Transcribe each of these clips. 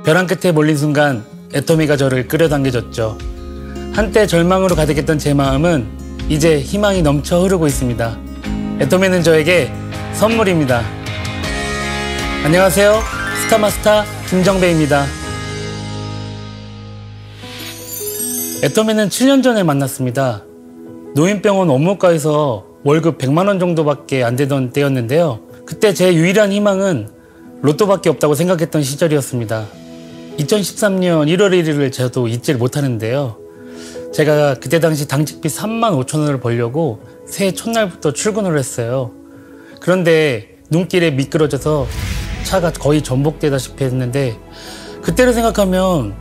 벼랑 끝에 몰린 순간 애터미가 저를 끌어당겨줬죠. 한때 절망으로 가득했던 제 마음은 이제 희망이 넘쳐 흐르고 있습니다. 애터미는 저에게 선물입니다. 안녕하세요. 스타마스터 김정배입니다. 애터미는 7년 전에 만났습니다. 노인병원 업무과에서 월급 100만 원 정도밖에 안 되던 때였는데요. 그때 제 유일한 희망은 로또밖에 없다고 생각했던 시절이었습니다. 2013년 1월 1일을 저도 잊지를 못하는데요. 제가 그때 당시 당직비 3만 5천 원을 벌려고 새해 첫날부터 출근을 했어요. 그런데 눈길에 미끄러져서 차가 거의 전복되다시피 했는데 그때를 생각하면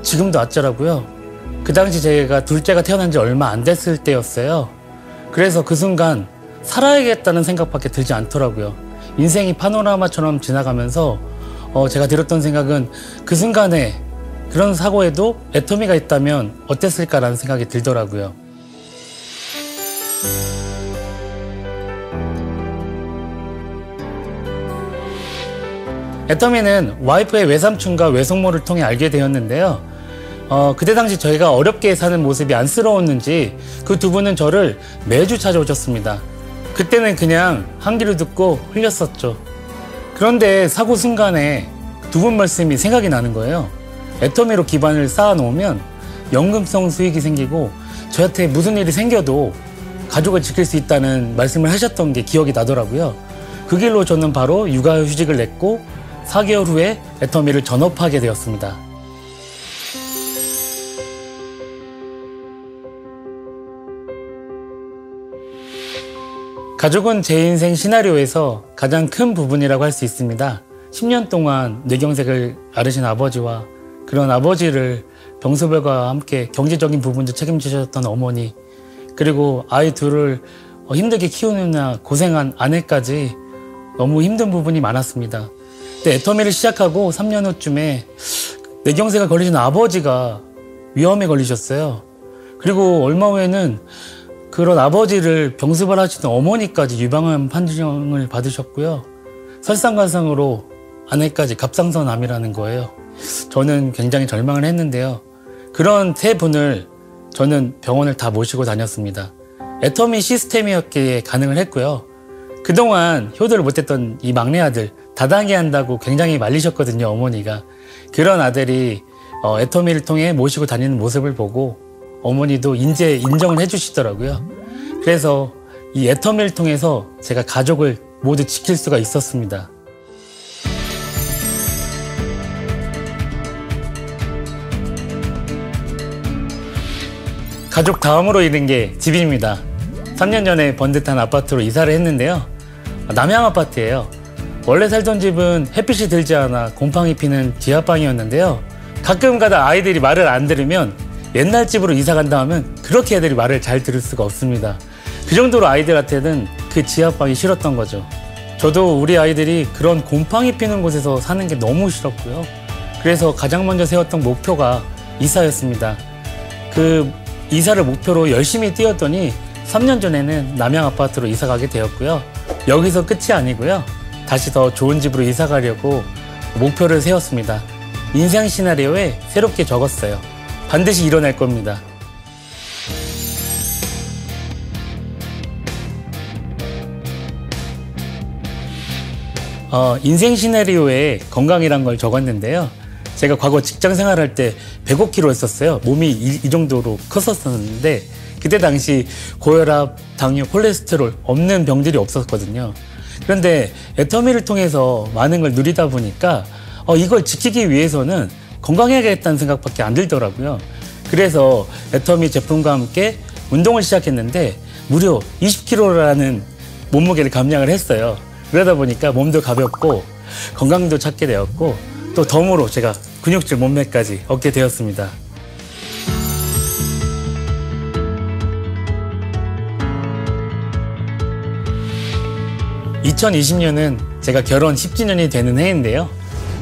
지금도 아찔하고요. 그 당시 제가 둘째가 태어난 지 얼마 안 됐을 때였어요. 그래서 그 순간 살아야겠다는 생각밖에 들지 않더라고요. 인생이 파노라마처럼 지나가면서 제가 들었던 생각은 그 순간에 그런 사고에도 애터미가 있다면 어땠을까라는 생각이 들더라고요. 애터미는 와이프의 외삼촌과 외숙모를 통해 알게 되었는데요. 그때 당시 저희가 어렵게 사는 모습이 안쓰러웠는지 그 두 분은 저를 매주 찾아오셨습니다. 그때는 그냥 한 귀로 듣고 흘렸었죠. 그런데 사고 순간에 두 분 말씀이 생각이 나는 거예요. 애터미로 기반을 쌓아놓으면 연금성 수익이 생기고 저한테 무슨 일이 생겨도 가족을 지킬 수 있다는 말씀을 하셨던 게 기억이 나더라고요. 그 길로 저는 바로 육아휴직을 냈고 4개월 후에 애터미를 전업하게 되었습니다. 가족은 제 인생 시나리오에서 가장 큰 부분이라고 할 수 있습니다. 10년 동안 뇌경색을 앓으신 아버지와 그런 아버지를 병소별과 함께 경제적인 부분도 책임지셨던 어머니, 그리고 아이 둘을 힘들게 키우느냐 고생한 아내까지 너무 힘든 부분이 많았습니다. 근데 애터미를 시작하고 3년 후쯤에 뇌경색을 걸리신 아버지가 위암에 걸리셨어요. 그리고 얼마 후에는 그런 아버지를 병수발하시던 어머니까지 유방암 판정을 받으셨고요. 설상가상으로 아내까지 갑상선암이라는 거예요. 저는 굉장히 절망을 했는데요. 그런 세 분을 저는 병원을 다 모시고 다녔습니다. 애터미 시스템이었기에 가능을 했고요. 그동안 효도를 못했던 이 막내 아들, 다단계 한다고 굉장히 말리셨거든요, 어머니가. 그런 아들이 애터미를 통해 모시고 다니는 모습을 보고 어머니도 인정을 해주시더라고요. 그래서 이 애터미를 통해서 제가 가족을 모두 지킬 수가 있었습니다. 가족 다음으로 잃은 게 집입니다. 3년 전에 번듯한 아파트로 이사를 했는데요. 남양 아파트예요. 원래 살던 집은 햇빛이 들지 않아 곰팡이 피는 지하방이었는데요. 가끔 가다 아이들이 말을 안 들으면 옛날 집으로 이사 간다 하면 그렇게 애들이 말을 잘 들을 수가 없습니다. 그 정도로 아이들한테는 그 지하방이 싫었던 거죠. 저도 우리 아이들이 그런 곰팡이 피는 곳에서 사는 게 너무 싫었고요. 그래서 가장 먼저 세웠던 목표가 이사였습니다. 그 이사를 목표로 열심히 뛰었더니 3년 전에는 남양 아파트로 이사 가게 되었고요. 여기서 끝이 아니고요. 다시 더 좋은 집으로 이사 가려고 목표를 세웠습니다. 인생 시나리오에 새롭게 적었어요. 반드시 일어날 겁니다. 인생 시나리오에 건강이란 걸 적었는데요. 제가 과거 직장 생활할 때 105kg 했었어요. 몸이 이 정도로 컸었는데 그때 당시 고혈압, 당뇨, 콜레스테롤 없는 병들이 없었거든요. 그런데 애터미를 통해서 많은 걸 누리다 보니까 이걸 지키기 위해서는 건강해야겠다는 생각밖에 안 들더라고요. 그래서 애터미 제품과 함께 운동을 시작했는데 무려 20kg라는 몸무게를 감량을 했어요. 그러다 보니까 몸도 가볍고 건강도 찾게 되었고 또 덤으로 제가 근육질 몸매까지 얻게 되었습니다. 2020년은 제가 결혼 10주년이 되는 해인데요.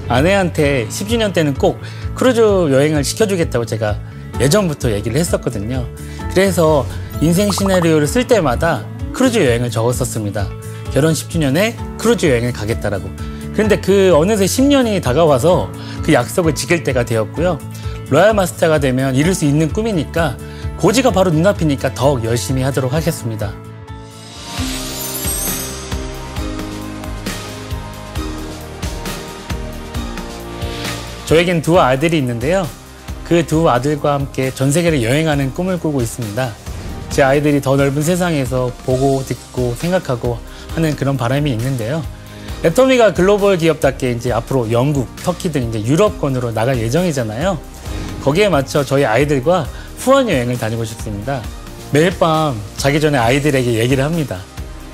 아내한테 10주년 때는 꼭 크루즈 여행을 시켜주겠다고 제가 예전부터 얘기를 했었거든요. 그래서 인생 시나리오를 쓸 때마다 크루즈 여행을 적었었습니다. 결혼 10주년에 크루즈 여행을 가겠다라고. 그런데 그 어느새 10년이 다가와서 그 약속을 지킬 때가 되었고요. 로얄 마스터가 되면 이룰 수 있는 꿈이니까 고지가 바로 눈앞이니까 더욱 열심히 하도록 하겠습니다. 저에겐 두 아들이 있는데요. 그 두 아들과 함께 전 세계를 여행하는 꿈을 꾸고 있습니다. 제 아이들이 더 넓은 세상에서 보고 듣고 생각하고 하는 그런 바람이 있는데요. 애터미가 글로벌 기업답게 이제 앞으로 영국, 터키 등 이제 유럽권으로 나갈 예정이잖아요. 거기에 맞춰 저희 아이들과 후원 여행을 다니고 싶습니다. 매일 밤 자기 전에 아이들에게 얘기를 합니다.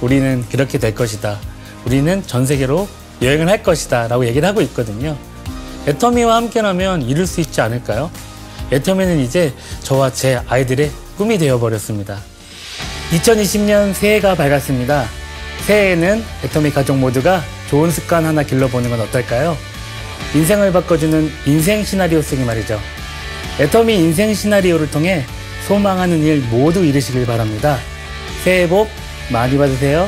우리는 그렇게 될 것이다. 우리는 전 세계로 여행을 할 것이다. 라고 얘기를 하고 있거든요. 애터미와 함께라면 이룰 수 있지 않을까요? 애터미는 이제 저와 제 아이들의 꿈이 되어버렸습니다. 2020년 새해가 밝았습니다. 새해에는 애터미 가족 모두가 좋은 습관 하나 길러보는 건 어떨까요? 인생을 바꿔주는 인생 시나리오 쓰기 말이죠. 애터미 인생 시나리오를 통해 소망하는 일 모두 이루시길 바랍니다. 새해 복 많이 받으세요.